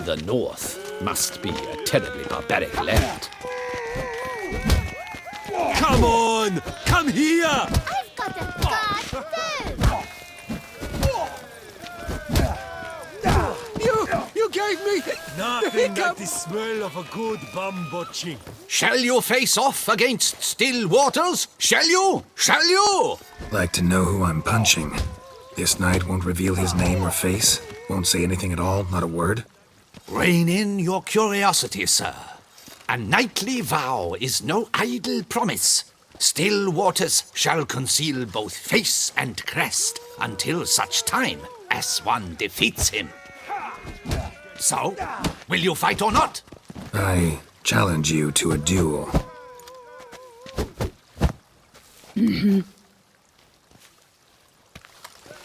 the north must be a terribly barbaric land. Come on! Come here! I've got a god too! You gave me nothing like the smell of a good bum butching. Shall you face off against still waters? Shall you? Shall you? Like to know who I'm punching. This knight won't reveal his name or face, won't say anything at all, not a word. Rein in your curiosity, sir. A knightly vow is no idle promise. Still waters shall conceal both face and crest until such time as one defeats him. So, will you fight or not? I challenge you to a duel.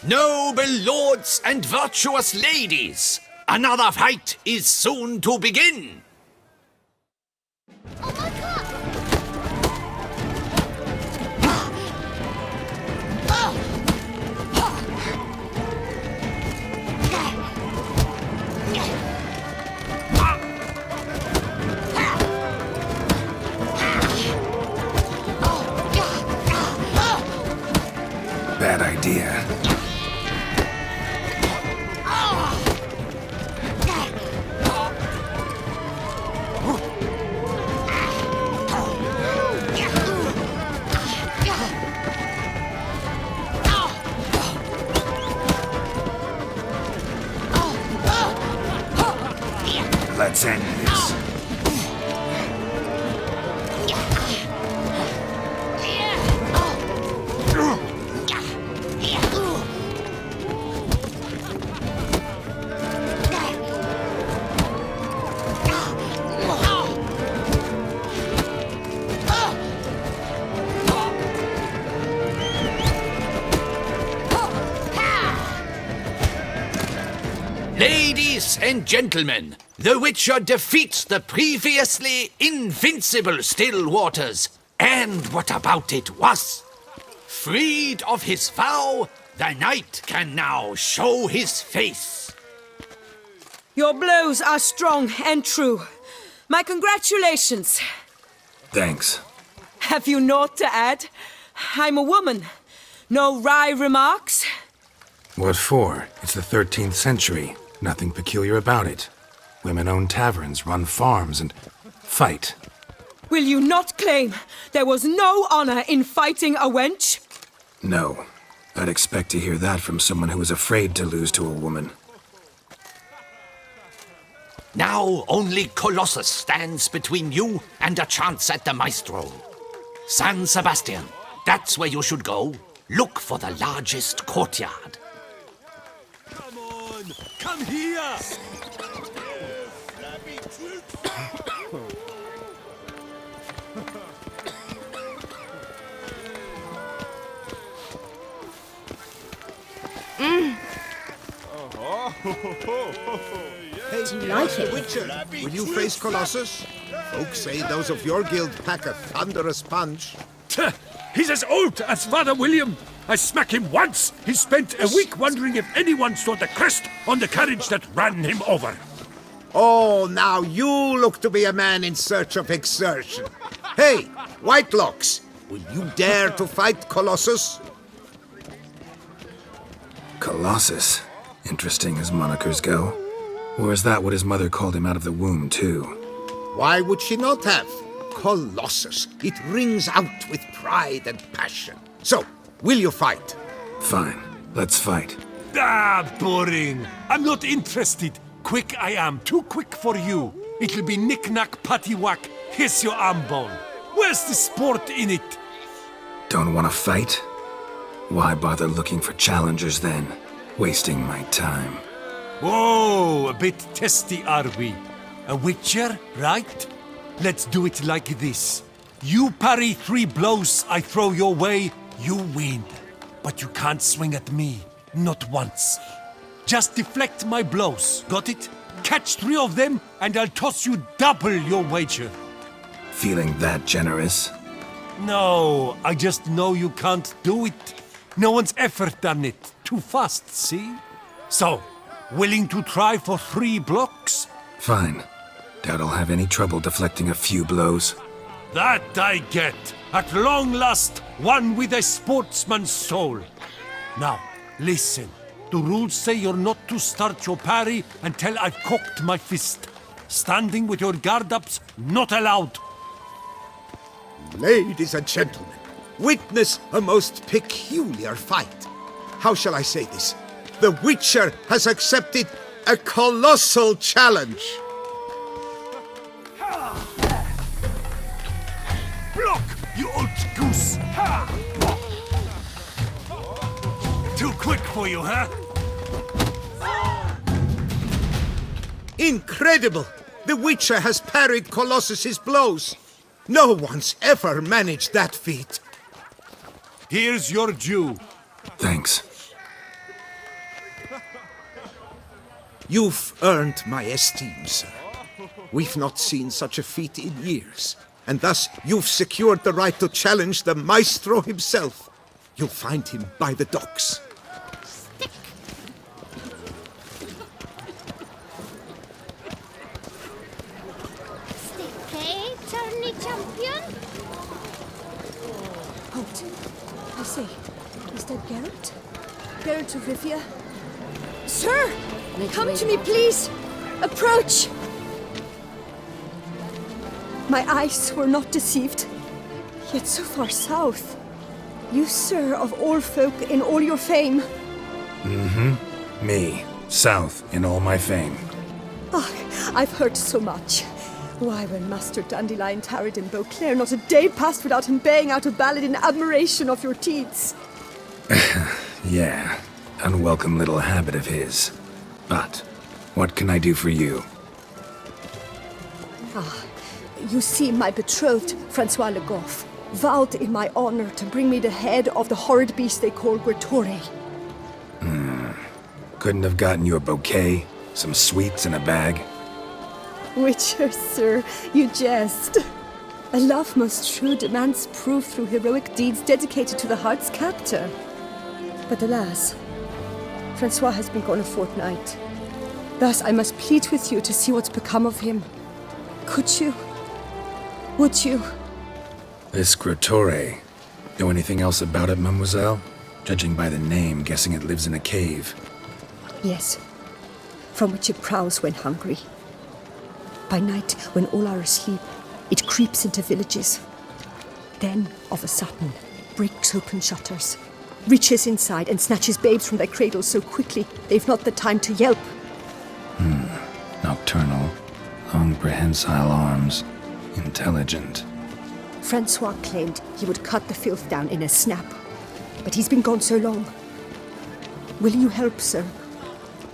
Noble lords and virtuous ladies, another fight is soon to begin. Oh my god! Bad idea. Let's end this. Ladies and gentlemen, the Witcher defeats the previously invincible Still Waters. And what about it was? Freed of his vow, the knight can now show his face. Your blows are strong and true. My congratulations. Thanks. Have you naught to add? I'm a woman. No wry remarks? What for? It's the 13th century. Nothing peculiar about it. Women own taverns, run farms, and fight. Will you not claim there was no honor in fighting a wench? No. I'd expect to hear that from someone who was afraid to lose to a woman. Now only Colossus stands between you and a chance at the Maestro. San Sebastian, that's where you should go. Look for the largest courtyard. Come on! Come here! Hey, do you like it? Witcher, will you face Colossus? Folks say those of your guild pack a thunderous punch. He's as old as Father William. I smack him once. He spent a week wondering if anyone saw the crest on the carriage that ran him over. Oh, now you look to be a man in search of exertion. Hey, Whitelocks, will you dare to fight Colossus? Colossus. Interesting as monikers go. Or is that what his mother called him out of the womb, too? Why would she not have? Colossus. It rings out with pride and passion. So, will you fight? Fine. Let's fight. Ah, boring. I'm not interested. Quick I am. Too quick for you. It'll be knick-knack, paddywhack. Here's your arm bone. Where's the sport in it? Don't want to fight? Why bother looking for challengers then? Wasting my time. Whoa, a bit testy are we? A witcher, right? Let's do it like this. You parry 3 blows I throw your way, you win. But you can't swing at me, not once. Just deflect my blows, got it? Catch 3 of them and I'll toss you double your wager. Feeling that generous? No, I just know you can't do it. No one's ever done it. Too fast, see? So, willing to try for 3 blocks? Fine. Doubt I'll have any trouble deflecting a few blows. That I get. At long last, one with a sportsman's soul. Now, listen. The rules say you're not to start your parry until I've cocked my fist. Standing with your guard ups, not allowed. Ladies and gentlemen, witness a most peculiar fight. How shall I say this? The Witcher has accepted a colossal challenge. Block, you old goose! Too quick for you, huh? Incredible! The Witcher has parried Colossus's blows. No one's ever managed that feat. Here's your due. Thanks. You've earned my esteem, sir. We've not seen such a feat in years, and thus you've secured the right to challenge the maestro himself. You'll find him by the docks. Stick, tourney champion. Halt. I say, is that Geralt? Geralt of Rivia? Sir! Come to me, please! Approach! My eyes were not deceived. Yet so far south. You, sir, of all folk in all your fame. Me. South in all my fame. Ah, I've heard so much. Why, when Master Dandelion tarried in Beauclair, not a day passed without him baying out a ballad in admiration of your deeds. Yeah, unwelcome little habit of his. But, what can I do for you? You see, my betrothed, Francois Le Goff, vowed in my honor to bring me the head of the horrid beast they call Gretore. Couldn't have gotten you a bouquet, some sweets in a bag? Witcher, sir, you jest. A love most true demands proof through heroic deeds dedicated to the heart's captor. But alas, Francois has been gone a fortnight. Thus I must plead with you to see what's become of him. Could you? Would you? This Gretore. Know anything else about it, mademoiselle? Judging by the name, guessing it lives in a cave. Yes, from which it prowls when hungry. By night, when all are asleep, it creeps into villages. Then, of a sudden, breaks open shutters, reaches inside and snatches babes from their cradles so quickly they've not the time to yelp. Nocturnal, long prehensile arms, intelligent. Francois claimed he would cut the filth down in a snap, but he's been gone so long. Will you help, sir?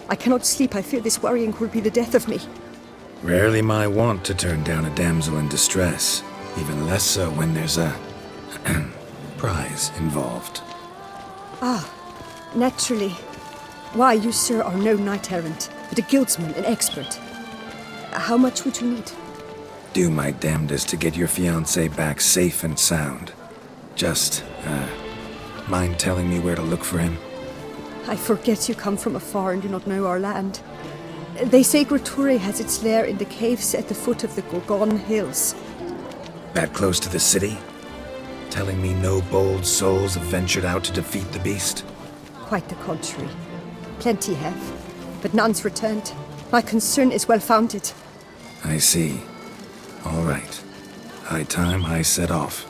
I cannot sleep. I fear this worrying will be the death of me. Rarely my wont to turn down a damsel in distress, even less so when there's a prize involved. Naturally. Why, you, sir, are no knight-errant, but a guildsman, an expert. How much would you need? Do my damnedest to get your fiancé back safe and sound. Just, mind telling me where to look for him? I forget you come from afar and do not know our land. They say Gretore has its lair in the caves at the foot of the Gorgon Hills. That close to the city? Telling me no bold souls have ventured out to defeat the beast? Quite the contrary. Plenty have, but none's returned. My concern is well-founded. I see. All right. High time I set off.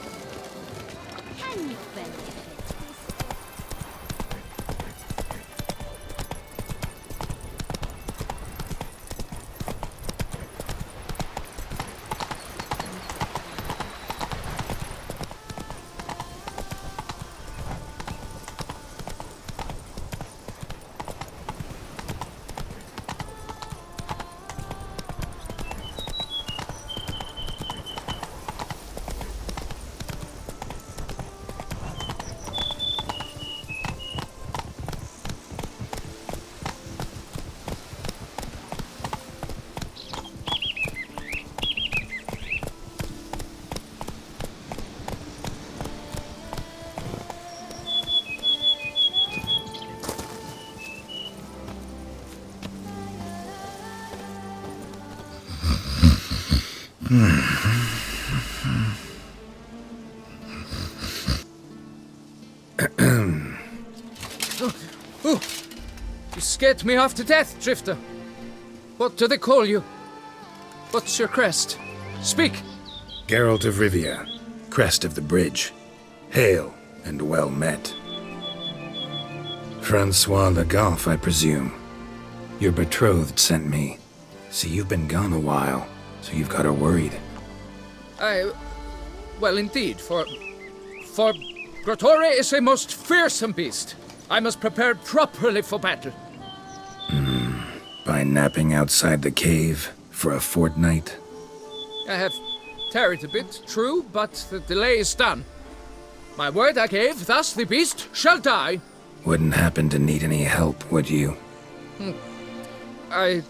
Oh, you scared me half to death, Drifter. What do they call you? What's your crest? Speak! Geralt of Rivia, crest of the bridge. Hail, and well met. Francois Le Goff, I presume. Your betrothed sent me. See, you've been gone a while, so you've got her worried. Well, indeed, for Grottore is a most fearsome beast. I must prepare properly for battle. By napping outside the cave for a fortnight? I have tarried a bit, true, but the delay is done. My word I gave, thus the beast shall die. Wouldn't happen to need any help, would you? I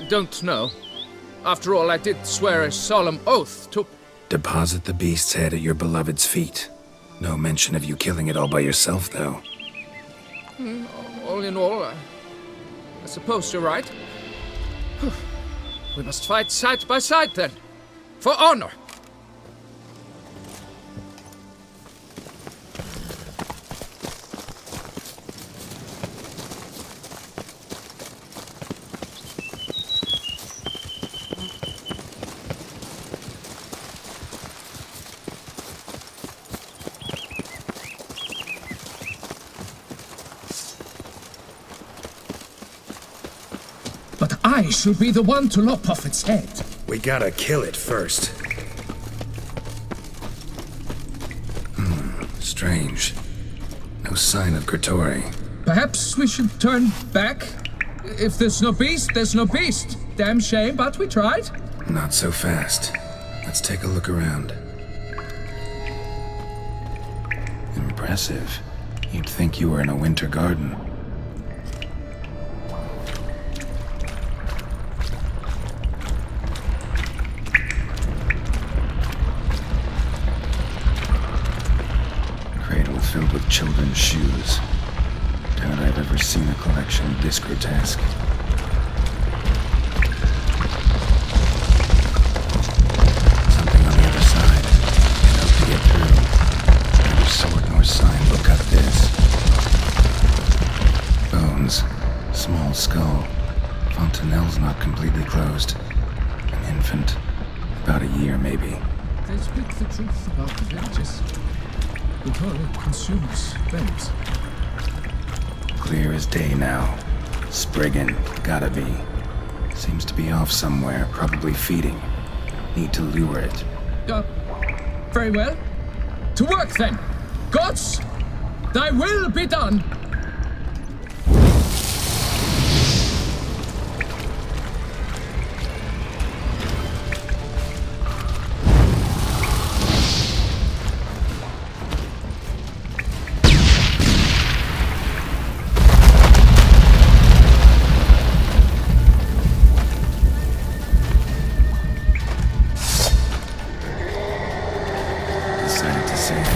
don't know. After all, I did swear a solemn oath to... Deposit the beast's head at your beloved's feet. No mention of you killing it all by yourself, though. All in all, I suppose you're right. We must fight side by side, then. For honor! But I should be the one to lop off its head. We gotta kill it first. Strange. No sign of Grottore. Perhaps we should turn back? If there's no beast, there's no beast. Damn shame, but we tried. Not so fast. Let's take a look around. Impressive. You'd think you were in a winter garden. Cradle filled with children's shoes. Doubt I've ever seen a collection this grotesque. Something on the other side. Can't help to get through. Neither sword nor sign will cut this. Bones. Small skull. Fontanelle's not completely closed. An infant. About a year, maybe. They speak the truth about the villages. Grottore consumes babes. Clear as day now. Spriggan. Gotta be. Seems to be off somewhere, probably feeding. Need to lure it. Very well. To work then! Gods, thy will be done! Decided to save.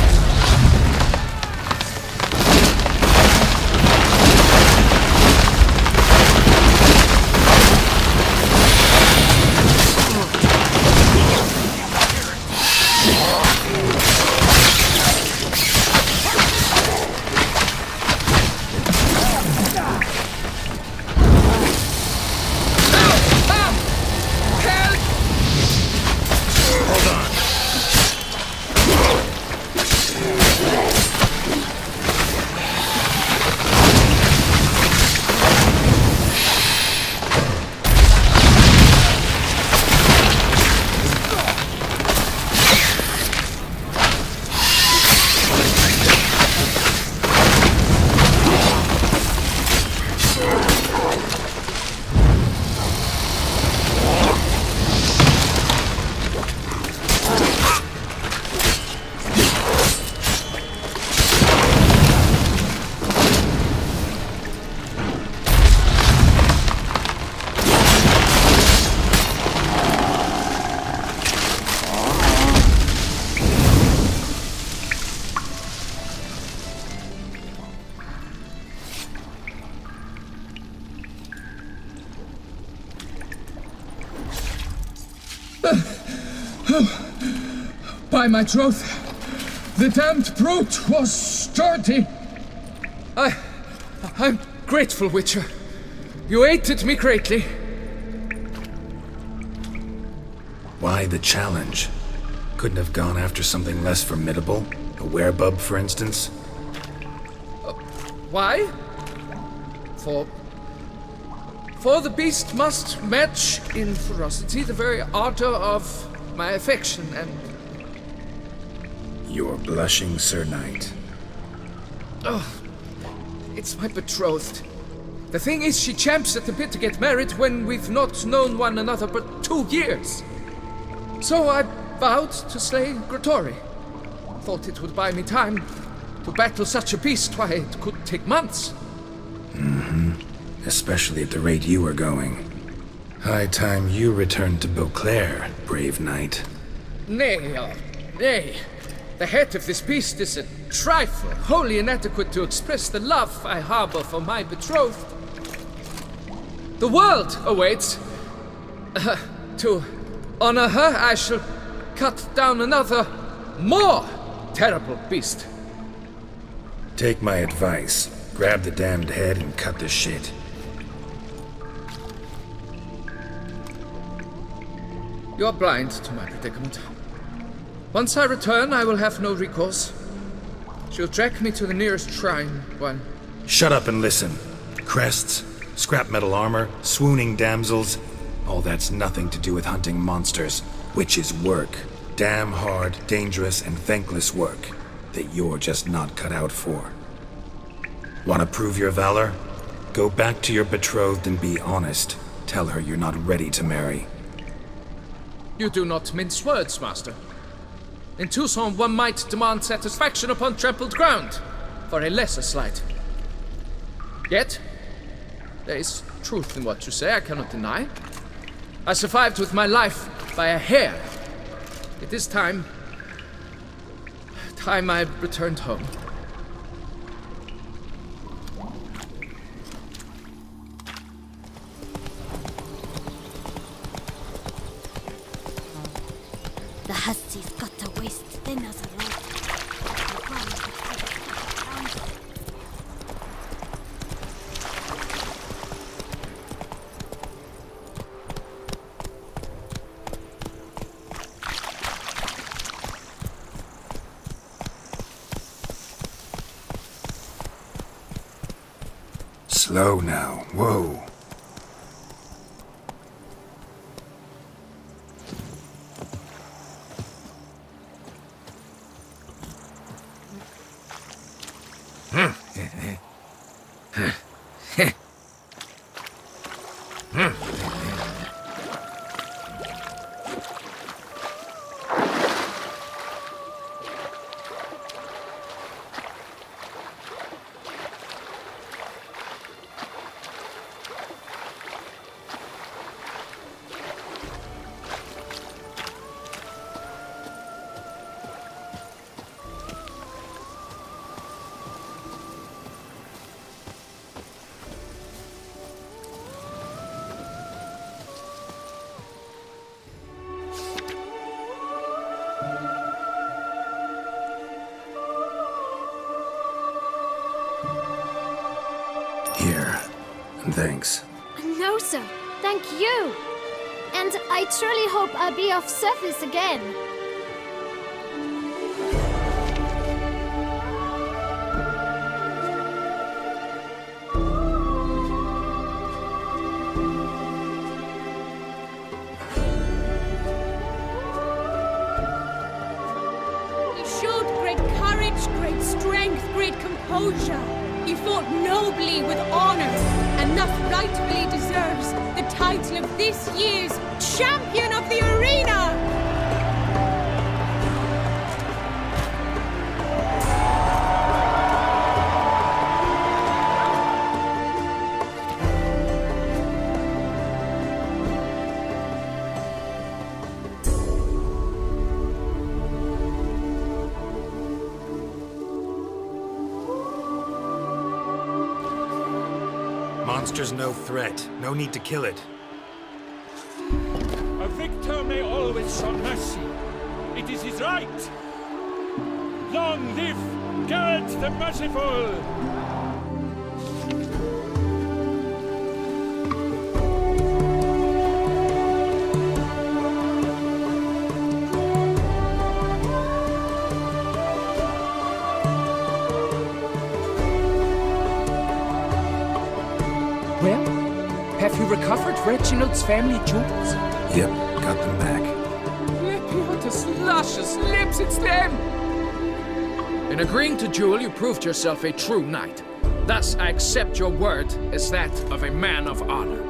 By my troth, the damned brute was sturdy. I'm grateful, Witcher. You aided me greatly. Why the challenge? Couldn't have gone after something less formidable? A werebub, for instance? Why? For the beast must match in ferocity the very ardor of my affection and... You're blushing, Sir Knight. Oh, it's my betrothed. The thing is, she champs at the bit to get married when we've not known one another but 2 years. So I vowed to slay Gratory. Thought it would buy me time to battle such a beast. Why, it could take months. Especially at the rate you were going. High time you returned to Beauclair, brave knight. Nay. The head of this beast is a trifle, wholly inadequate to express the love I harbor for my betrothed. The world awaits. To honor her, I shall cut down another, more terrible beast. Take my advice. Grab the damned head and cut the shit. You're blind to my predicament. Once I return, I will have no recourse. She'll track me to the nearest shrine, one. Shut up and listen. Crests, scrap metal armor, swooning damsels. All that's nothing to do with hunting monsters, which is work. Damn hard, dangerous, and thankless work that you're just not cut out for. Want to prove your valor? Go back to your betrothed and be honest. Tell her you're not ready to marry. You do not mince words, master. In Tucson, one might demand satisfaction upon trampled ground for a lesser slight. Yet, there is truth in what you say, I cannot deny. I survived with my life by a hair. It is time I returned home. The hussey's got a waist thin as a rope. Slow now. Whoa. Here. And thanks. No, sir. Thank you. And I truly hope I'll be of service again. He showed great courage, great strength, great composure. He fought nobly with honor, and thus rightfully deserves the title of this year's Champion of the Arena! Monster's no threat. No need to kill it. A victor may always show mercy, It is his right! Long live Geralt the Merciful! Well, have you recovered Reginald's family jewels? Yep, got them back. Lepiotus luscious lips, it's them! In agreeing to duel, you proved yourself a true knight. Thus, I accept your word as that of a man of honor.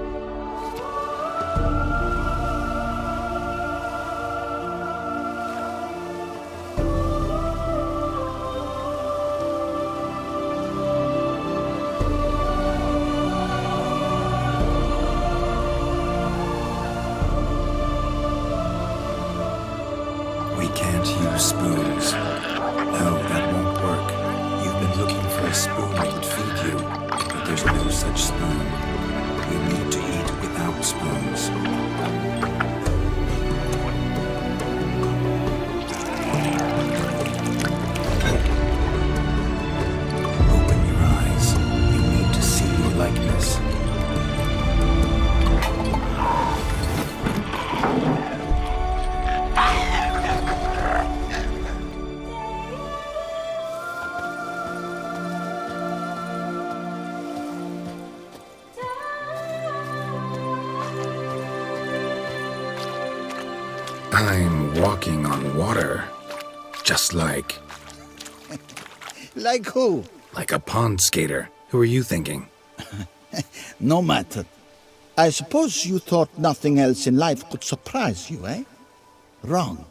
We can't use spoons. No, that won't work. You've been looking for a spoon that would feed you, but there's no such spoon. We need to eat without spoons. Open your eyes. You need to see your likeness. I'm walking on water. Just like... Like who? like a pond skater. Who are you thinking? No matter. I suppose you thought nothing else in life could surprise you, eh? Wrong.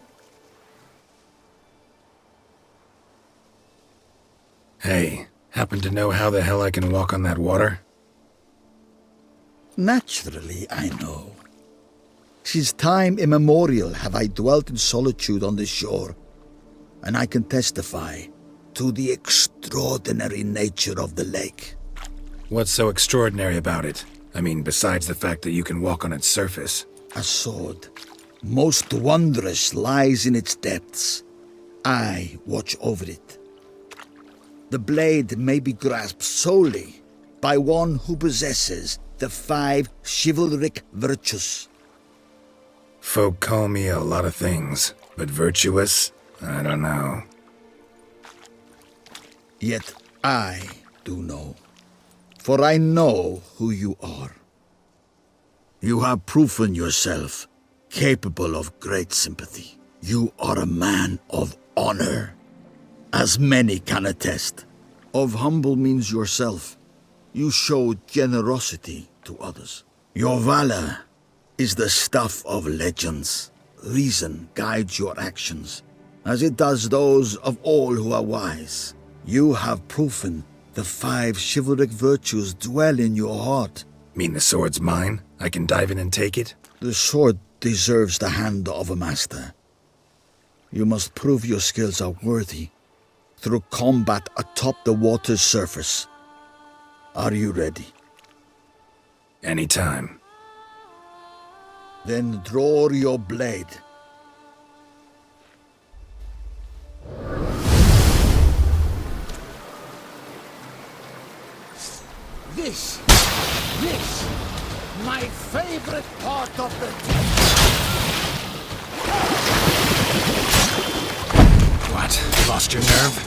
Hey, happen to know how the hell I can walk on that water? Naturally, I know. Since time immemorial have I dwelt in solitude on this shore, and I can testify to the extraordinary nature of the lake. What's so extraordinary about it? I mean, besides the fact that you can walk on its surface. A sword, most wondrous, lies in its depths. I watch over it. The blade may be grasped solely by one who possesses the 5 chivalric virtues. Folk call me a lot of things, but virtuous? I don't know. Yet I do know, for I know who you are. You have proven yourself capable of great sympathy. You are a man of honor, as many can attest. Of humble means yourself. You show generosity to others. Your valor is the stuff of legends. Reason guides your actions, as it does those of all who are wise. You have proven the 5 chivalric virtues dwell in your heart. Mean the sword's mine? I can dive in and take it? The sword deserves the hand of a master. You must prove your skills are worthy through combat atop the water's surface. Are you ready? Anytime. Then draw your blade. This, my favorite part of the What? Lost your nerve?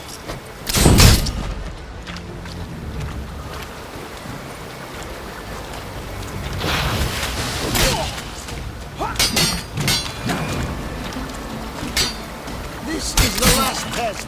This is the last test.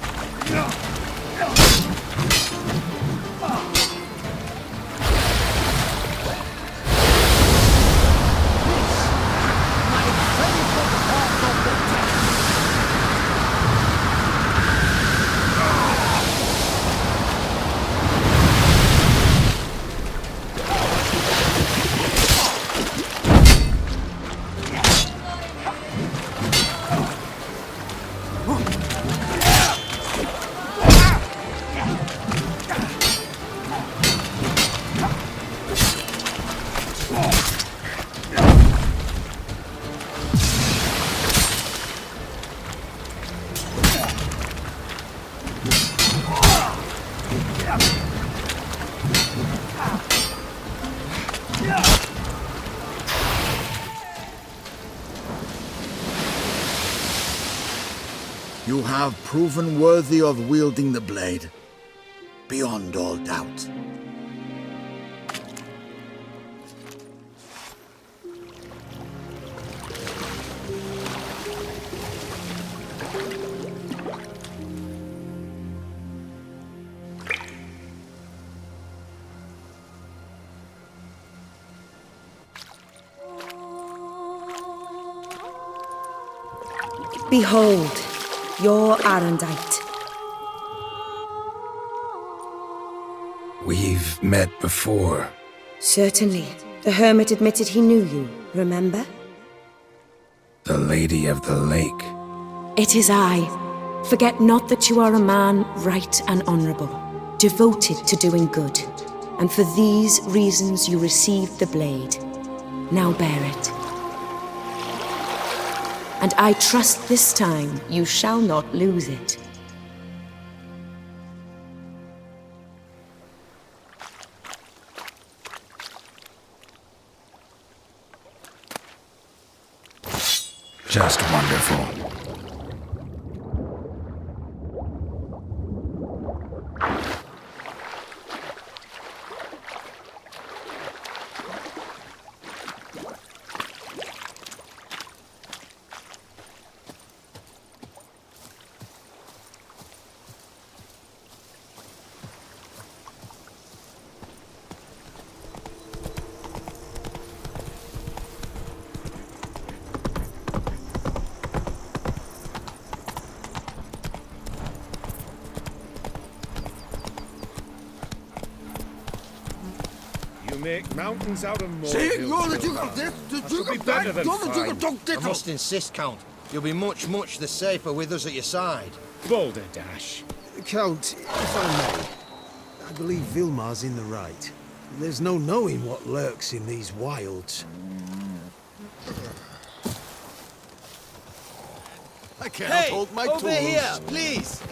You have proven worthy of wielding the blade, beyond all doubt. Behold, your Arendite. We've met before. Certainly. The hermit admitted he knew you, remember? The Lady of the Lake. It is I. Forget not that you are a man right and honourable, devoted to doing good. And for these reasons you received the blade. Now bear it. And I trust this time you shall not lose it. Just wonderful. Make mountains out of molehills. See, you're the Duke of this, the Duke of that, you're the Duke of Dog I must insist, Count. You'll be much, much the safer with us at your side. Boulder Dash. Count, if I may, I believe Vilmar's in the right. There's no knowing what lurks in these wilds. I cannot hold my tools. Over here, please.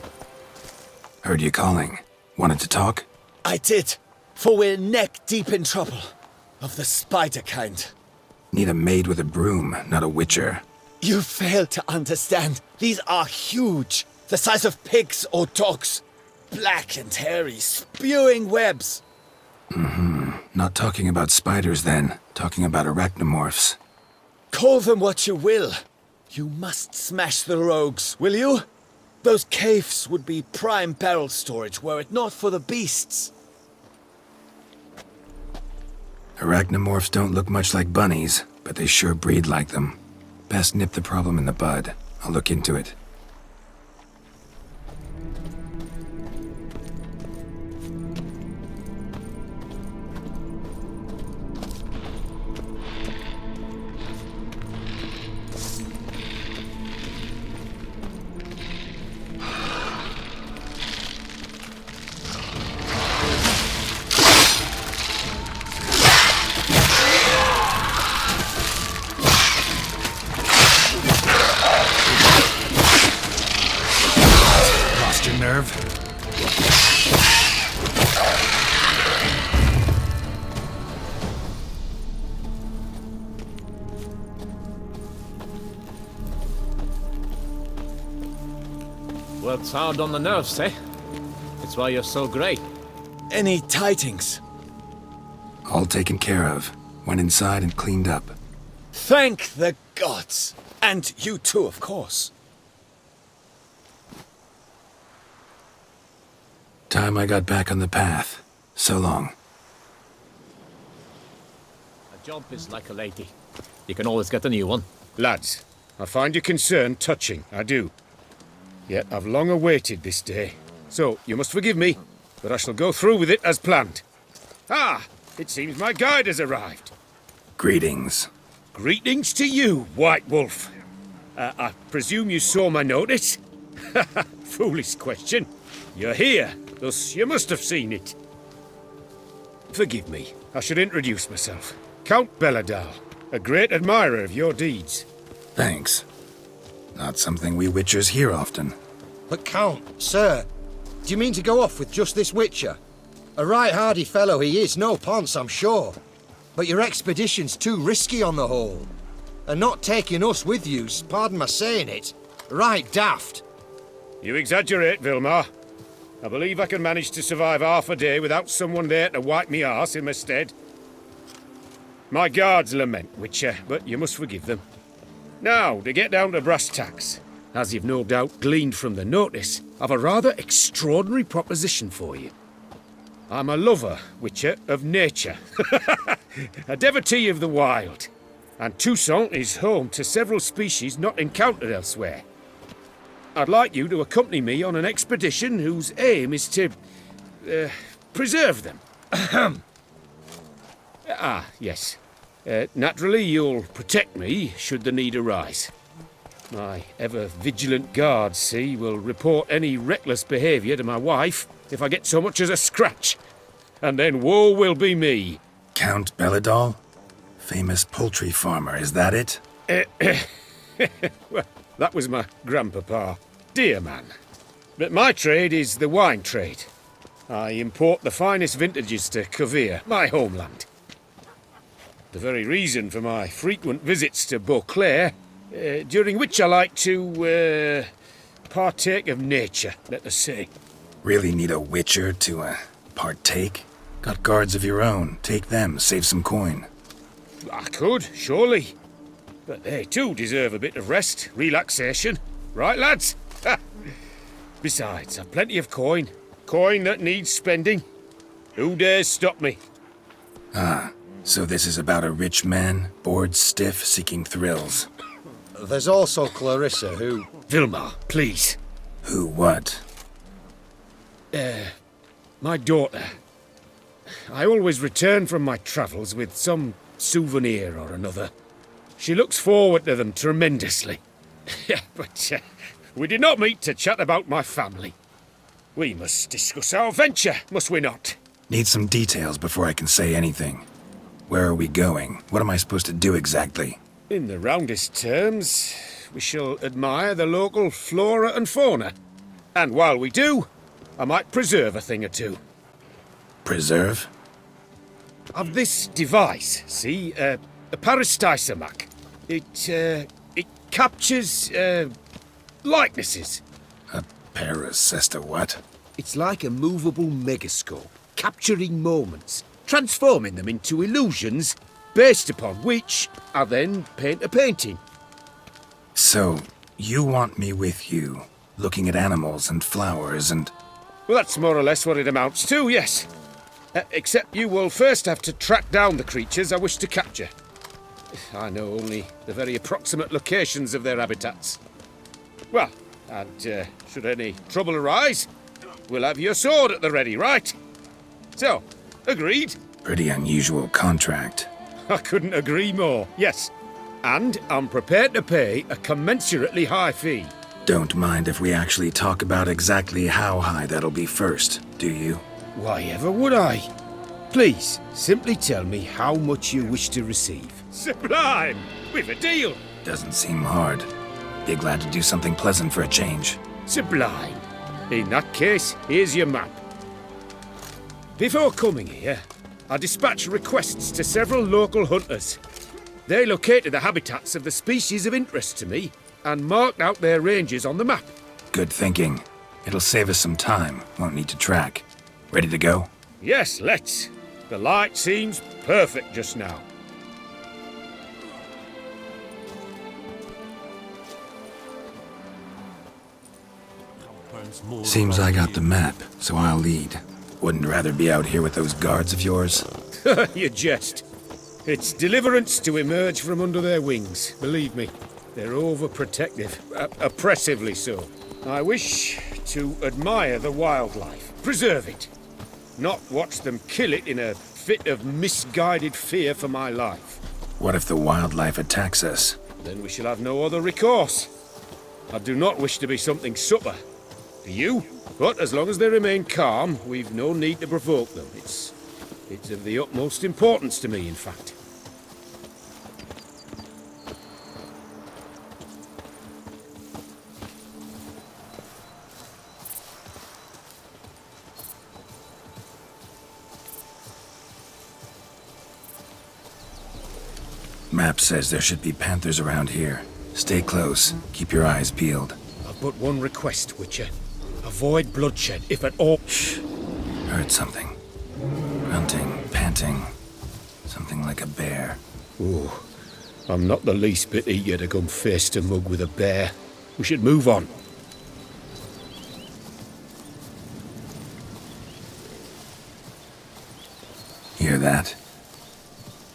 Heard you calling. Wanted to talk? I did. For we're neck-deep in trouble. Of the spider kind. Need a maid with a broom, not a witcher. You fail to understand. These are huge. The size of pigs or dogs. Black and hairy, spewing webs. Not talking about spiders then. Talking about arachnomorphs. Call them what you will. You must smash the rogues, will you? Those caves would be prime barrel storage were it not for the beasts. Arachnomorphs don't look much like bunnies, but they sure breed like them. Best nip the problem in the bud. I'll look into it. Worked hard on the nerves, eh? It's why you're so great. Any tidings? All taken care of. Went inside and cleaned up. Thank the gods! And you too, of course. Time I got back on the path. So long. A job is like a lady. You can always get a new one. Lads, I find your concern touching, I do. Yet I've long awaited this day. So, you must forgive me, but I shall go through with it as planned. Ah, it seems my guide has arrived. Greetings. Greetings to you, White Wolf. I presume you saw my notice? Foolish question. You're here, thus you must have seen it. Forgive me, I should introduce myself. Count Belladal, a great admirer of your deeds. Thanks. Not something we witchers hear often. But Count, sir, do you mean to go off with just this witcher? A right hardy fellow he is, no ponce, I'm sure. But your expedition's too risky on the whole. And not taking us with you's, pardon my saying it, right daft. You exaggerate, Vilmar. I believe I can manage to survive half a day without someone there to wipe me arse in my stead. My guards lament, Witcher, but you must forgive them. Now, to get down to brass tacks. As you've no doubt gleaned from the notice, I've a rather extraordinary proposition for you. I'm a lover, Witcher, of nature. A devotee of the wild. And Toussaint is home to several species not encountered elsewhere. I'd like you to accompany me on an expedition whose aim is to preserve them. Yes. Naturally, you'll protect me should the need arise. My ever-vigilant guards, see, will report any reckless behaviour to my wife if I get so much as a scratch. And then woe will be me. Count Belladol? Famous poultry farmer, is that it? Well, that was my grandpapa. Dear man. But my trade is the wine trade. I import the finest vintages to Covere, my homeland. The very reason for my frequent visits to Beauclair, during which I like to partake of nature, let us say. Really need a witcher to partake? Got guards of your own. Take them, save some coin. I could, surely. But they too deserve a bit of rest, relaxation. Right, lads? Besides, I've plenty of coin. Coin that needs spending. Who dares stop me? So this is about a rich man, bored stiff, seeking thrills. There's also Clarissa, who... Vilmar, please. Who what? My daughter. I always return from my travels with some souvenir or another. She looks forward to them tremendously. But we did not meet to chat about my family. We must discuss our venture, must we not? Need some details before I can say anything. Where are we going? What am I supposed to do exactly? In the roundest terms, we shall admire the local flora and fauna. And while we do, I might preserve a thing or two. Preserve? Of this device, see? A parastisomac. It captures, likenesses. A parasesta what? It's like a movable megascope, capturing moments, transforming them into illusions, based upon which I then paint a painting. So, you want me with you, looking at animals and flowers and... Well, that's more or less what it amounts to, yes. Except you will first have to track down the creatures I wish to capture. I know only the very approximate locations of their habitats. Well, and should any trouble arise, we'll have your sword at the ready, right? So, agreed? Pretty unusual contract. I couldn't agree more, yes. And I'm prepared to pay a commensurately high fee. Don't mind if we actually talk about exactly how high that'll be first, do you? Why ever would I? Please, simply tell me how much you wish to receive. Sublime! We've a deal! Doesn't seem hard. Be glad to do something pleasant for a change. Sublime. In that case, here's your map. Before coming here, I dispatched requests to several local hunters. They located the habitats of the species of interest to me and marked out their ranges on the map. Good thinking. It'll save us some time. Won't need to track. Ready to go? Yes, let's. The light seems perfect just now. Seems I got the map, so I'll lead. Wouldn't rather be out here with those guards of yours? You jest. It's deliverance to emerge from under their wings, believe me. They're overprotective, oppressively so. I wish to admire the wildlife, preserve it, not watch them kill it in a fit of misguided fear for my life. What if the wildlife attacks us? Then we shall have no other recourse. I do not wish to be something supper. Do you? But as long as they remain calm, we've no need to provoke them. It's of the utmost importance to me, in fact. Map says there should be panthers around here. Stay close. Keep your eyes peeled. I've but one request, Witcher. Avoid bloodshed, if at all. Shh. Heard something. Grunting, panting. Something like a bear. Ooh. I'm not the least bit eager to come face to mug with a bear. We should move on. Hear that?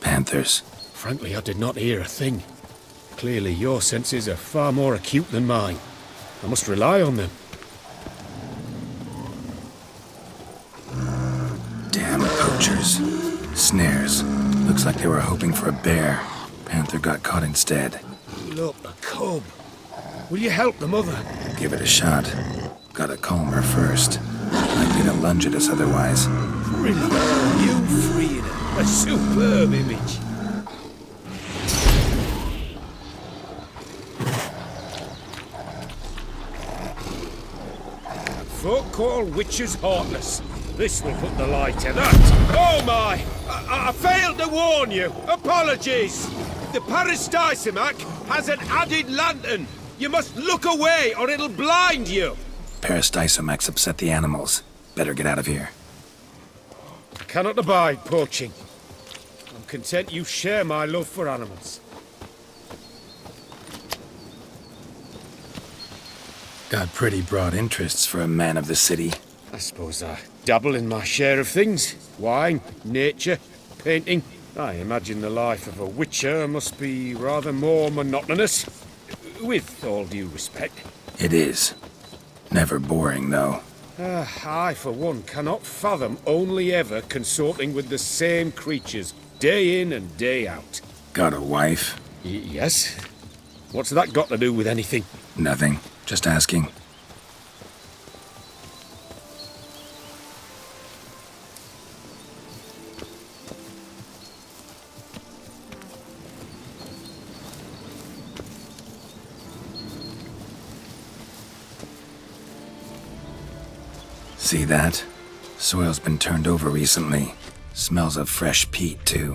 Panthers. Frankly, I did not hear a thing. Clearly, your senses are far more acute than mine. I must rely on them. Damn poachers. Snares. Looks like they were hoping for a bear. Panther got caught instead. Look, a cub. Will you help the mother? Give it a shot. Gotta calm her first. Likely to lunge at us otherwise. Brilliant. You freeing her. A superb image. Folk call witches heartless. This will put the lie to that. Oh my! I failed to warn you. Apologies. The Parastisimac has an added lantern. You must look away or it'll blind you. Parastisimacs upset the animals. Better get out of here. I cannot abide poaching. I'm content you share my love for animals. Got pretty broad interests for a man of the city. I suppose I dabble in my share of things. Wine, nature, painting. I imagine the life of a witcher must be rather more monotonous. With all due respect. It is. Never boring, though. I, for one, cannot fathom only ever consorting with the same creatures, day in and day out. Got a wife? Yes. What's that got to do with anything? Nothing. Just asking. See that? Soil's been turned over recently. Smells of fresh peat, too.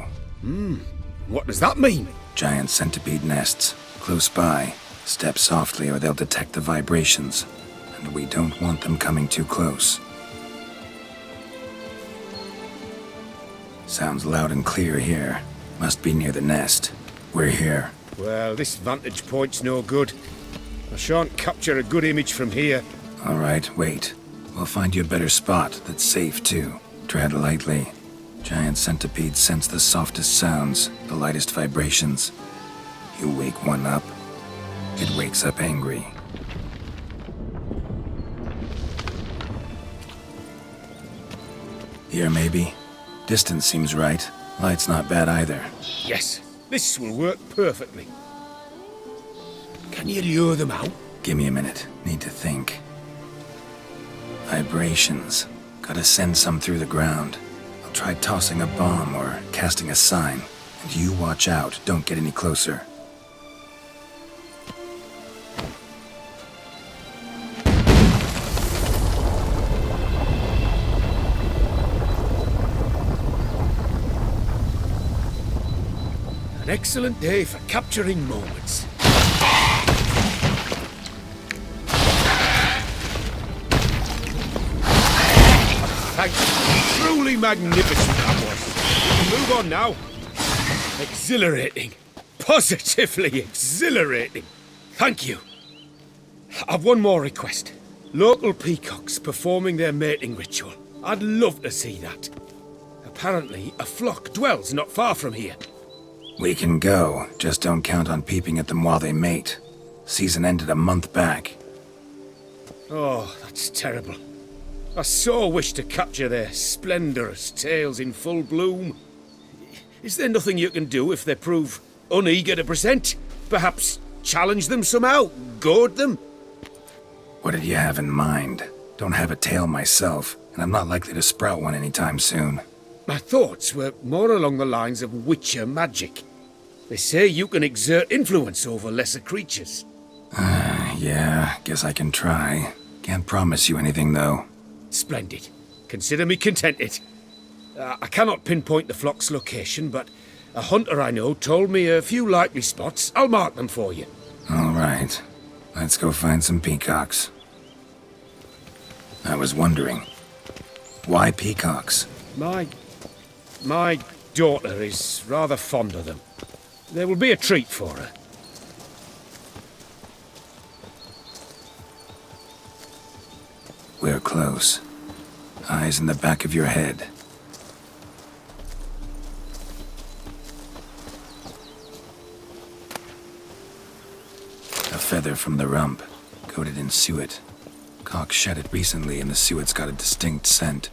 What does that mean? Giant centipede nests. Close by. Step softly or they'll detect the vibrations. And we don't want them coming too close. Sounds loud and clear here. Must be near the nest. We're here. Well, this vantage point's no good. I shan't capture a good image from here. All right, wait. We'll find you a better spot that's safe, too. Tread lightly. Giant centipedes sense the softest sounds, the lightest vibrations. You wake one up, it wakes up angry. Here, maybe? Distance seems right. Light's not bad either. Yes, this will work perfectly. Can you lure them out? Give me a minute. Need to think. Vibrations. Gotta send some through the ground. I'll try tossing a bomb or casting a sign. And you watch out. Don't get any closer. An excellent day for capturing moments. Thanks. Truly magnificent that was. We can move on now. Exhilarating. Positively exhilarating. Thank you. I've one more request. Local peacocks performing their mating ritual. I'd love to see that. Apparently, a flock dwells not far from here. We can go. Just don't count on peeping at them while they mate. Season ended a month back. Oh, that's terrible. I so wish to capture their splendorous tails in full bloom. Is there nothing you can do if they prove uneager to present? Perhaps challenge them somehow? Goad them? What did you have in mind? Don't have a tail myself, and I'm not likely to sprout one anytime soon. My thoughts were more along the lines of witcher magic. They say you can exert influence over lesser creatures. Yeah, guess I can try. Can't promise you anything, though. Splendid. Consider me contented. I cannot pinpoint the flock's location, but a hunter I know told me a few likely spots. I'll mark them for you. All right. Let's go find some peacocks. I was wondering, why peacocks? My daughter is rather fond of them. There will be a treat for her. We're close. Eyes in the back of your head. A feather from the rump, coated in suet. Cock shed it recently and the suet's got a distinct scent.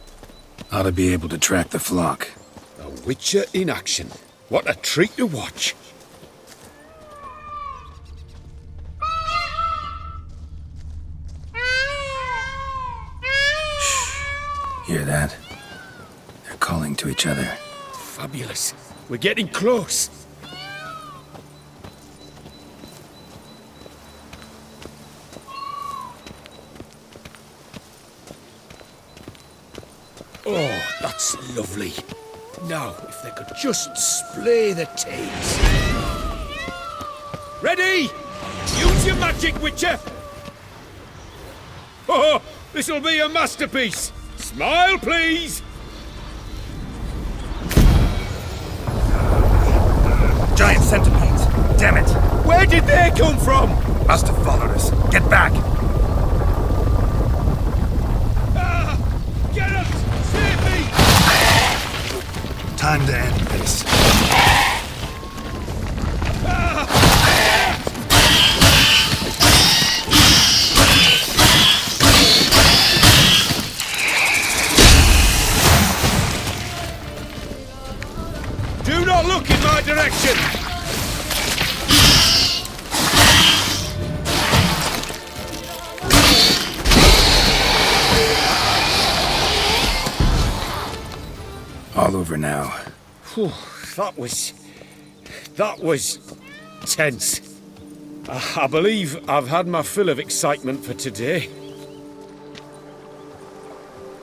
Ought to be able to track the flock. A witcher in action. What a treat to watch. Hear that? They're calling to each other. Fabulous. We're getting close. Oh, that's lovely. Now, if they could just splay the tails. Ready? Use your magic, Witcher! Oh, this'll be a masterpiece! Smile, please! Giant centipedes! Damn it! Where did they come from? Must have followed us. Get back! Geralt! Save me! Time to end this. Do not look in my direction! All over now. Whew, that was tense. I believe I've had my fill of excitement for today.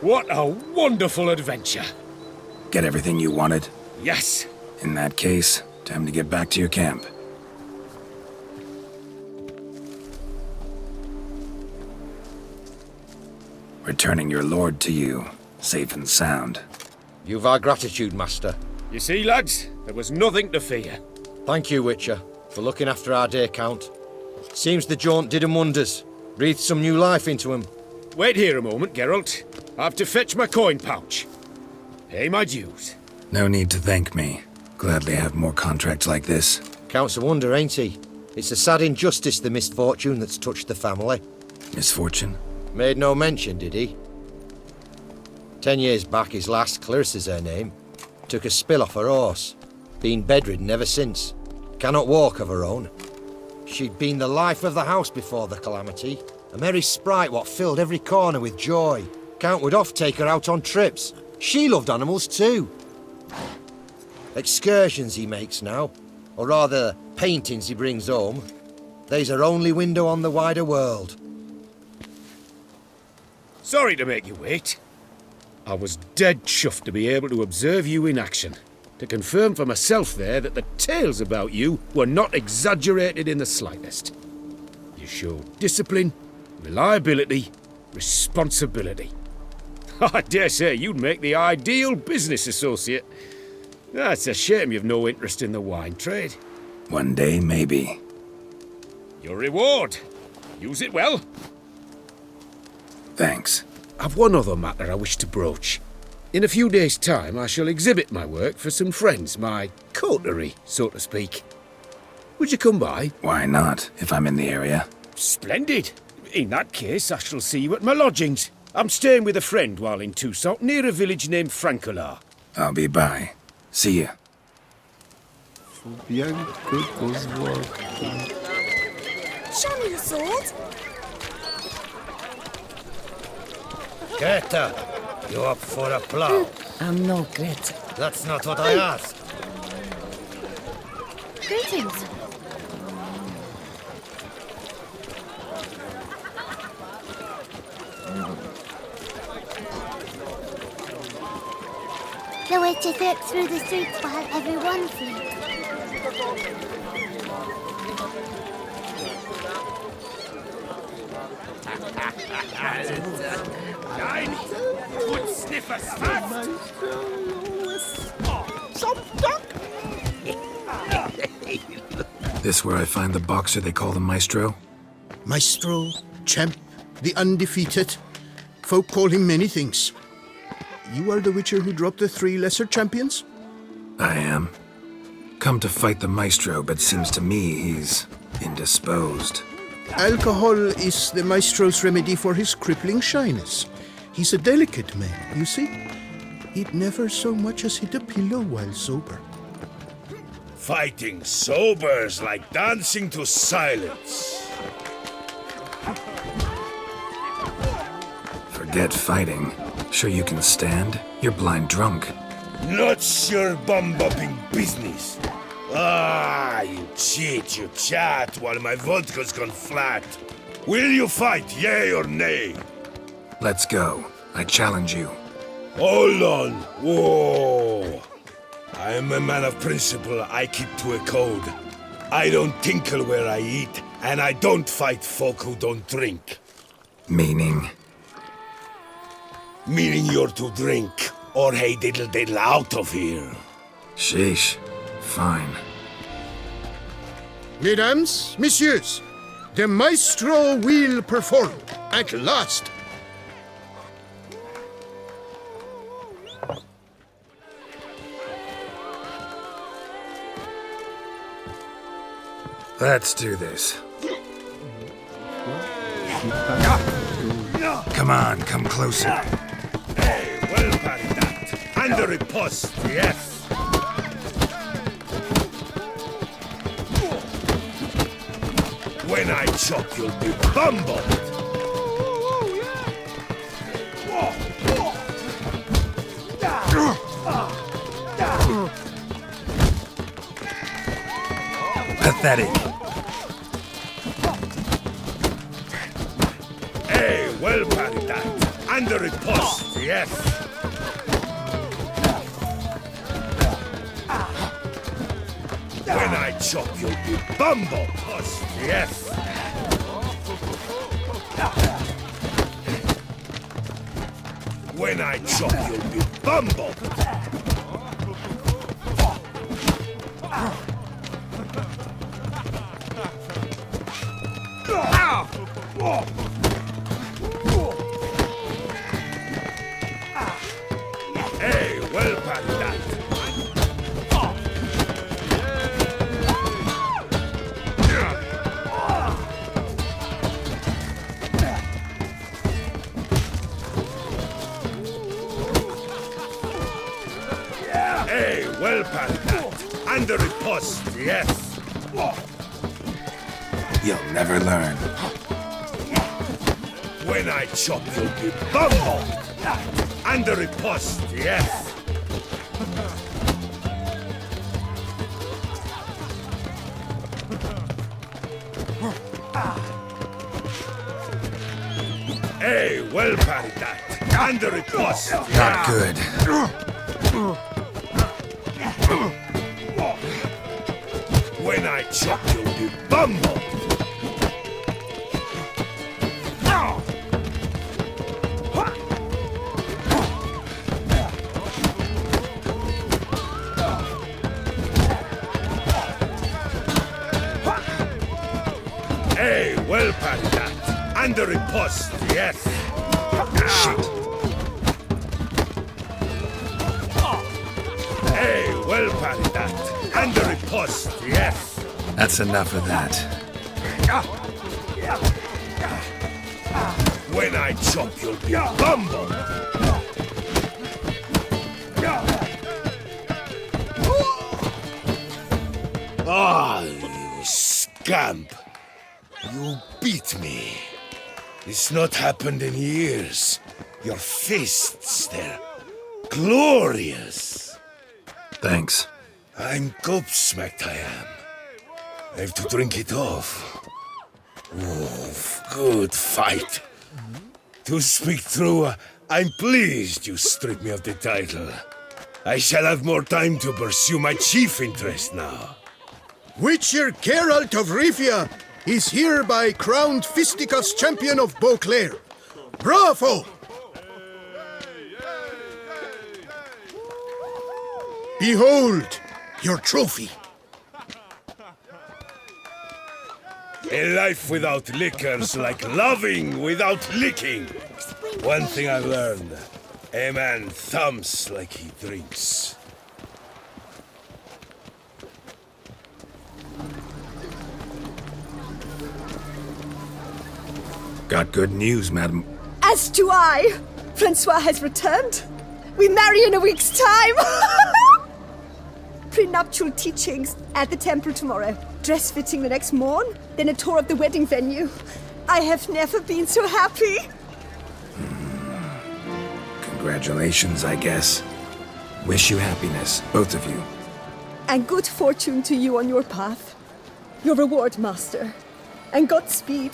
What a wonderful adventure! Get everything you wanted? Yes. In that case, time to get back to your camp. Returning your lord to you, safe and sound. You've our gratitude, Master. You see, lads, there was nothing to fear. Thank you, Witcher, for looking after our day count. Seems the jaunt did 'em wonders. Breathed some new life into 'em. Wait here a moment, Geralt. I have to fetch my coin pouch. Pay my dues. No need to thank me. Gladly have more contracts like this. Count's a wonder, ain't he? It's a sad injustice, the misfortune that's touched the family. Misfortune? Made no mention, did he? 10 years back, his lass, Clarissa's her name, took a spill off her horse. Been bedridden ever since. Cannot walk of her own. She'd been the life of the house before the calamity. A merry sprite what filled every corner with joy. Count would oft take her out on trips. She loved animals too. Excursions he makes now, or rather, paintings he brings home. They's her only window on the wider world. Sorry to make you wait. I was dead chuffed to be able to observe you in action. To confirm for myself there that the tales about you were not exaggerated in the slightest. You showed discipline, reliability, responsibility. I dare say you'd make the ideal business associate. It's a shame you've no interest in the wine trade. One day, maybe. Your reward. Use it well. Thanks. I've one other matter I wish to broach. In a few days' time, I shall exhibit my work for some friends, my coterie, so to speak. Would you come by? Why not, if I'm in the area? Splendid. In that case, I shall see you at my lodgings. I'm staying with a friend while in Toussaint, near a village named Francois. I'll be by. See ya. Show me your sword. Greta, you up for a plow? I'm no Greta. That's not what I asked. Greetings. The witcher flits through the streets while everyone flees. Good sniffers fast! This where I find the boxer they call the Maestro? Maestro, champ, the undefeated. Folk call him many things. You are the Witcher who dropped the 3 lesser champions? I am. Come to fight the Maestro, but seems to me he's indisposed. Alcohol is the Maestro's remedy for his crippling shyness. He's a delicate man, you see. He'd never so much as hit a pillow while sober. Fighting sober's like dancing to silence. Forget fighting. Sure you can stand? You're blind drunk. Not your bum-bopping business. Ah, you cheat, you chat, while my vodka's gone flat. Will you fight, yea or nay? Let's go. I challenge you. Hold on. Whoa. I am a man of principle. I keep to a code. I don't tinkle where I eat, and I don't fight folk who don't drink. Meaning? Meaning you're to drink, or hey diddle out of here. Sheesh. Fine. Mesdames, messieurs, the Maestro will perform at last. Let's do this. Come on, come closer. Hey, well parried that. And the riposte, yes. When I chop, you'll be bumbled. Pathetic. Hey, well parried that. And the riposte, yes. When I chop, you'll be bumbled. Yes. When I chop, you'll be bumbled. Hey, well parried that. Hey, well parried that. And the riposte, yes. You'll never learn. When I chop, you'll be bumbled. And the riposte, yes. Hey, well parried that. And the riposte, Not good. When I chop, you'll be bumbled. Hey, well parried that. And the riposte, yes. Shit. Hey, well parried that. And the riposte, yes. That's enough of that. When I chop, you'll be bumbled. Ah, you scamp. You beat me. It's not happened in years. Your fists, they're glorious. Thanks. I'm gobsmacked, I am. I have to drink it off. Oof, good fight. To speak true, I'm pleased you stripped me of the title. I shall have more time to pursue my chief interest now. Witcher Geralt of Rivia, is hereby crowned fisticuffs champion of Beauclair. Bravo! Behold your trophy. A life without liquor's like loving without licking. One thing I've learned, a man thumps like he drinks. Got good news, madam. As do I. Francois has returned. We marry in a week's time. Prenuptial teachings at the temple tomorrow. Dress fitting the next morn. Then a tour of the wedding venue. I have never been so happy. Congratulations, I guess. Wish you happiness, both of you. And good fortune to you on your path. Your reward, master. And Godspeed.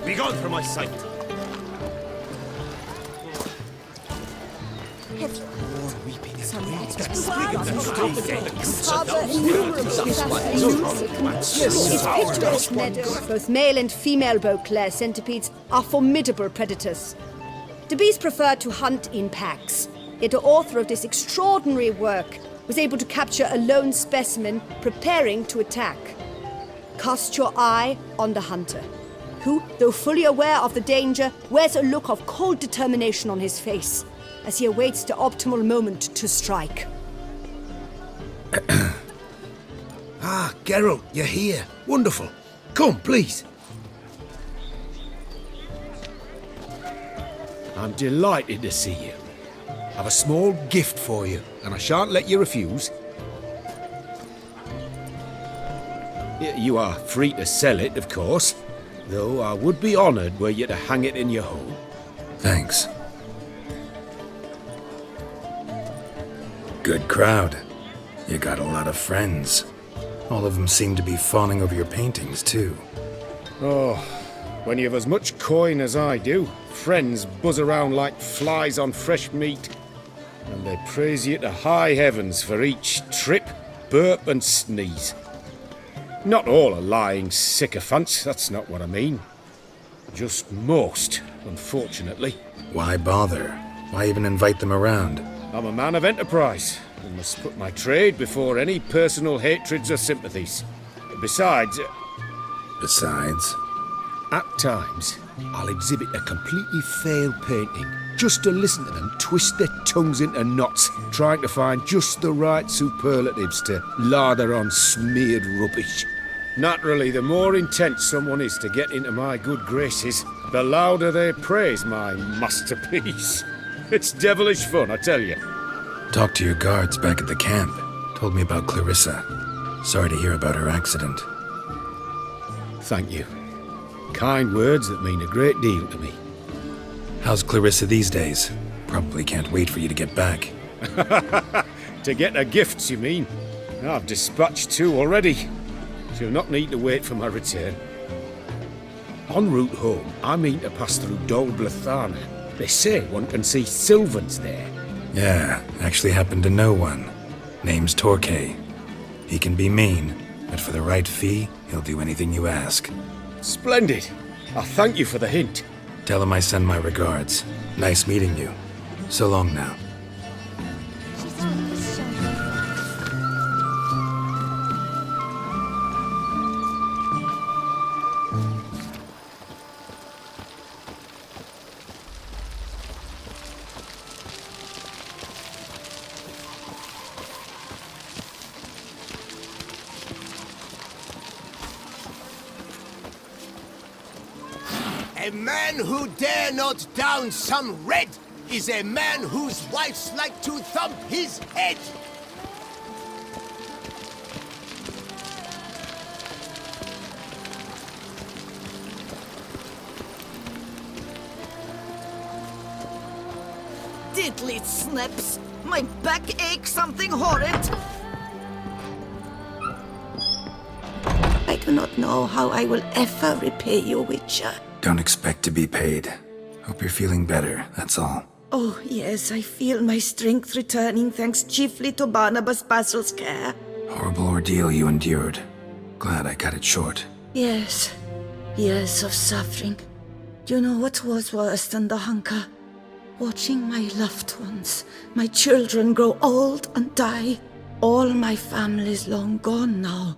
Begone from my sight! Both male and female Beauclair centipedes are formidable predators. The bees prefer to hunt in packs, yet the author of this extraordinary work was able to capture a lone specimen preparing to attack. Cast your eye on the hunter, who, though fully aware of the danger, wears a look of cold determination on his face as he awaits the optimal moment to strike. Ah, Geralt, you're here. Wonderful. Come, please. I'm delighted to see you. I've a small gift for you, and I shan't let you refuse. You are free to sell it, of course, though I would be honoured were you to hang it in your home. Thanks. Good crowd. You got a lot of friends. All of them seem to be fawning over your paintings, too. Oh, when you have as much coin as I do, friends buzz around like flies on fresh meat. And they praise you to high heavens for each trip, burp and sneeze. Not all are lying sycophants, that's not what I mean. Just most, unfortunately. Why bother? Why even invite them around? I'm a man of enterprise, and must put my trade before any personal hatreds or sympathies. Besides... At times, I'll exhibit a completely failed painting, just to listen to them twist their tongues into knots, trying to find just the right superlatives to lather on smeared rubbish. Naturally, the more intent someone is to get into my good graces, the louder they praise my masterpiece. It's devilish fun, I tell you. Talked to your guards back at the camp. Told me about Clarissa. Sorry to hear about her accident. Thank you. Kind words that mean a great deal to me. How's Clarissa these days? Probably can't wait for you to get back. To get her gifts, you mean? I've dispatched 2 already. She'll not need to wait for my return. En route home, I mean to pass through Dol Blathana. They say one can see Sylvans there. Yeah, actually happen to know one. Name's Torquay. He can be mean, but for the right fee, he'll do anything you ask. Splendid. I thank you for the hint. Tell him I send my regards. Nice meeting you. So long now. A man who dare not down some red is a man whose wives like to thump his head. diddly snaps! My back aches something horrid! I do not know how I will ever repay you, Witcher. Don't expect to be paid. Hope you're feeling better, that's all. Oh, yes, I feel my strength returning thanks chiefly to Barnabas Basil's care. Horrible ordeal you endured. Glad I cut it short. Yes, years of suffering. You know what was worse than the hunger? Watching my loved ones, my children grow old and die. All my family's long gone now.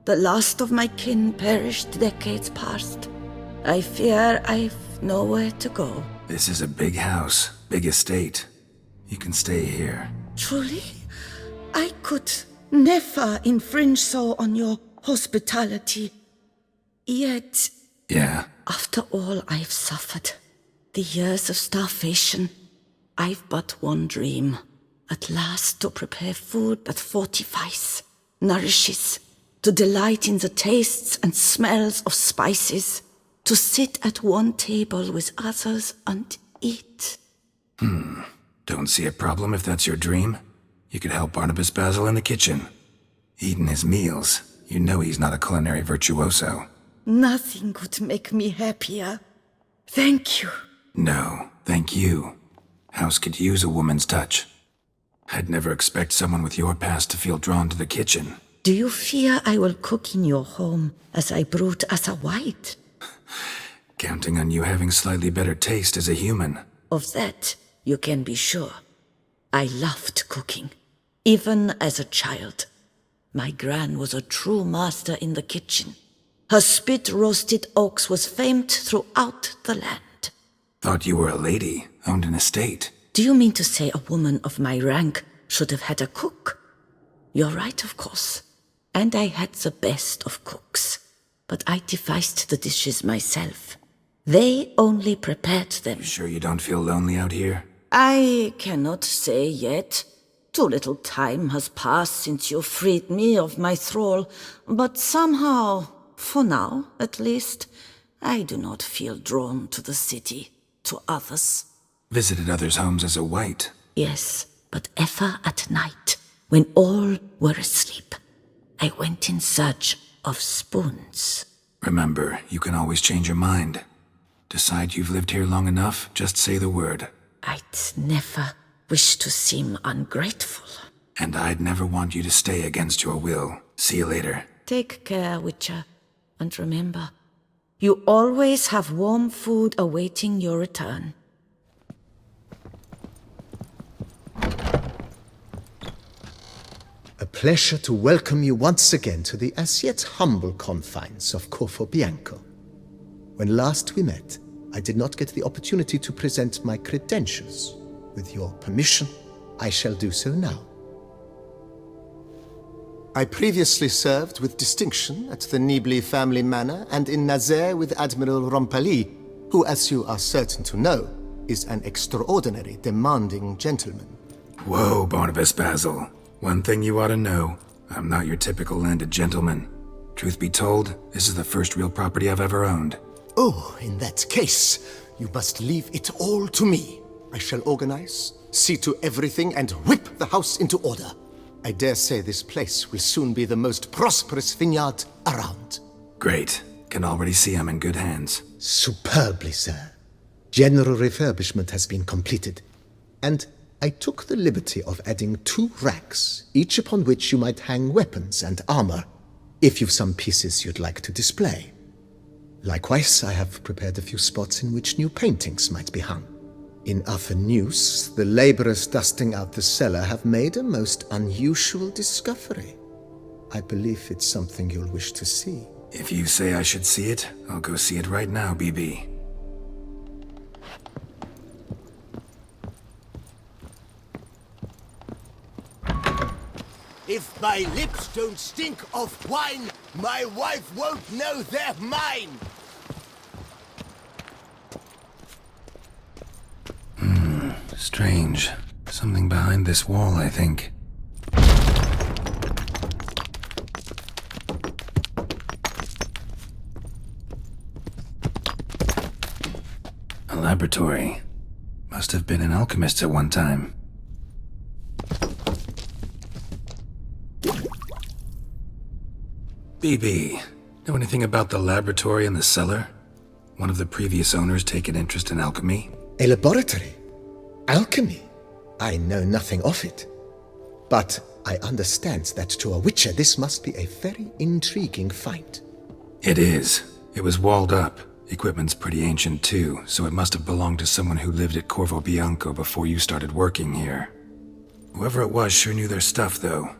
The last of my kin perished decades past. I fear I've nowhere to go. This is a big house, big estate. You can stay here. Truly? I could never infringe so on your hospitality. Yet, Yeah. after all I've suffered, the years of starvation, I've but one dream. At last to prepare food that fortifies, nourishes, to delight in the tastes and smells of spices, to sit at one table with others and eat. Don't see a problem if that's your dream. You could help Barnabas Basil in the kitchen. Eating his meals. You know he's not a culinary virtuoso. Nothing could make me happier. Thank you. No, thank you. House could use a woman's touch. I'd never expect someone with your past to feel drawn to the kitchen. Do you fear I will cook in your home as I brewed as a white? Counting on you having slightly better taste as a human. Of that, you can be sure. I loved cooking, even as a child. My gran was a true master in the kitchen. Her spit-roasted oaks was famed throughout the land. Thought you were a lady, owned an estate. Do you mean to say a woman of my rank should have had a cook? You're right, of course. And I had the best of cooks. But I devised the dishes myself. They only prepared them. Sure you don't feel lonely out here? I cannot say yet. Too little time has passed since you freed me of my thrall. But somehow, for now at least, I do not feel drawn to the city, to others. Visited others' homes as a white. Yes, but ever at night, when all were asleep, I went in search of spoons. Remember, you can always change your mind. Decide you've lived here long enough, just say the word. I'd never wish to seem ungrateful. And I'd never want you to stay against your will. See you later. Take care, Witcher. And remember, you always have warm food awaiting your return. A pleasure to welcome you once again to the as yet humble confines of Corfo Bianco. When last we met, I did not get the opportunity to present my credentials. With your permission, I shall do so now. I previously served with distinction at the Nibli family manor and in Nazaire with Admiral Rompali, who, as you are certain to know, is an extraordinary, demanding gentleman. Whoa, Barnabas Basil. One thing you ought to know, I'm not your typical landed gentleman. Truth be told, this is the first real property I've ever owned. Oh, in that case, you must leave it all to me. I shall organize, see to everything, and whip the house into order. I dare say this place will soon be the most prosperous vineyard around. Great. Can already see I'm in good hands. Superbly, sir. General refurbishment has been completed, and I took the liberty of adding 2 racks, each upon which you might hang weapons and armor, if you've some pieces you'd like to display. Likewise, I have prepared a few spots in which new paintings might be hung. In Athenus, the laborers dusting out the cellar have made a most unusual discovery. I believe it's something you'll wish to see. If you say I should see it, I'll go see it right now, BB. If my lips don't stink of wine, my wife won't know they're mine! Strange. Something behind this wall, I think. A laboratory. Must have been an alchemist at one time. BB, know anything about the laboratory in the cellar? One of the previous owners take an interest in alchemy? A laboratory? Alchemy? I know nothing of it. But I understand that to a witcher this must be a very intriguing find. It is. It was walled up. Equipment's pretty ancient too, so it must have belonged to someone who lived at Corvo Bianco before you started working here. Whoever it was sure knew their stuff, though.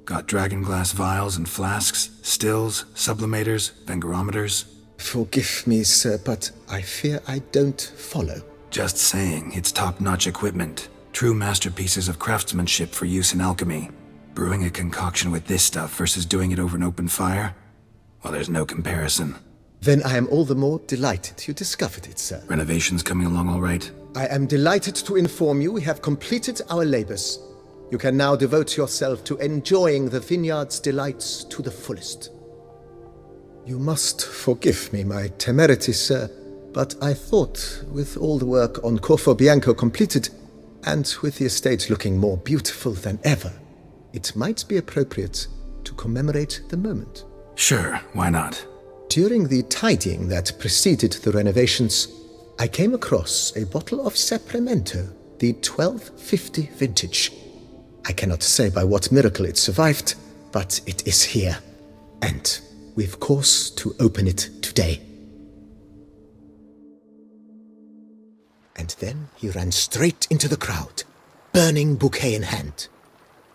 Got dragonglass vials and flasks, stills, sublimators, vengerometers. Forgive me, sir, but I fear I don't follow. Just saying, it's top-notch equipment. True masterpieces of craftsmanship for use in alchemy. Brewing a concoction with this stuff versus doing it over an open fire? Well, there's no comparison. Then I am all the more delighted you discovered it, sir. Renovations coming along all right? I am delighted to inform you we have completed our labors. You can now devote yourself to enjoying the vineyard's delights to the fullest. You must forgive me my temerity, sir, but I thought, with all the work on Corvo Bianco completed, and with the estate looking more beautiful than ever, it might be appropriate to commemorate the moment. Sure, why not? During the tidying that preceded the renovations, I came across a bottle of Sapramento, the 1250 vintage. I cannot say by what miracle it survived, but it is here, and we've cause to open it today. And then he ran straight into the crowd, burning bouquet in hand.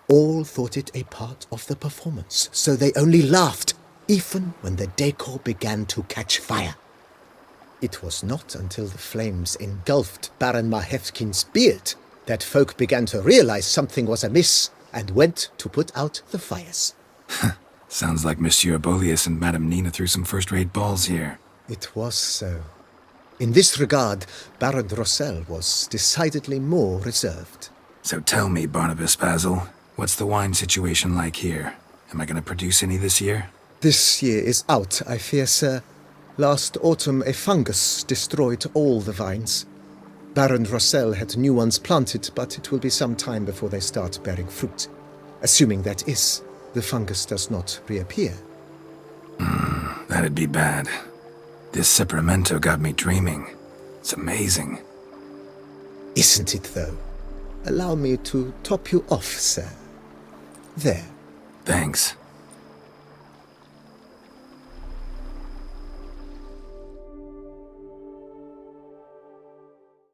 All thought it a part of the performance, so they only laughed, even when the decor began to catch fire. It was not until the flames engulfed Baron Mahevkin's beard that folk began to realize something was amiss and went to put out the fires. Sounds like Monsieur Bolius and Madame Nina threw some first-rate balls here. It was so. In this regard, Baron Rossel was decidedly more reserved. So tell me, Barnabas Basil, what's the wine situation like here? Am I going to produce any this year? This year is out, I fear, sir. Last autumn a fungus destroyed all the vines. Baron Rossel had new ones planted, but it will be some time before they start bearing fruit. Assuming that is, the fungus does not reappear. That'd be bad. This Sapramento got me dreaming. It's amazing. Isn't it, though? Allow me to top you off, sir. There. Thanks.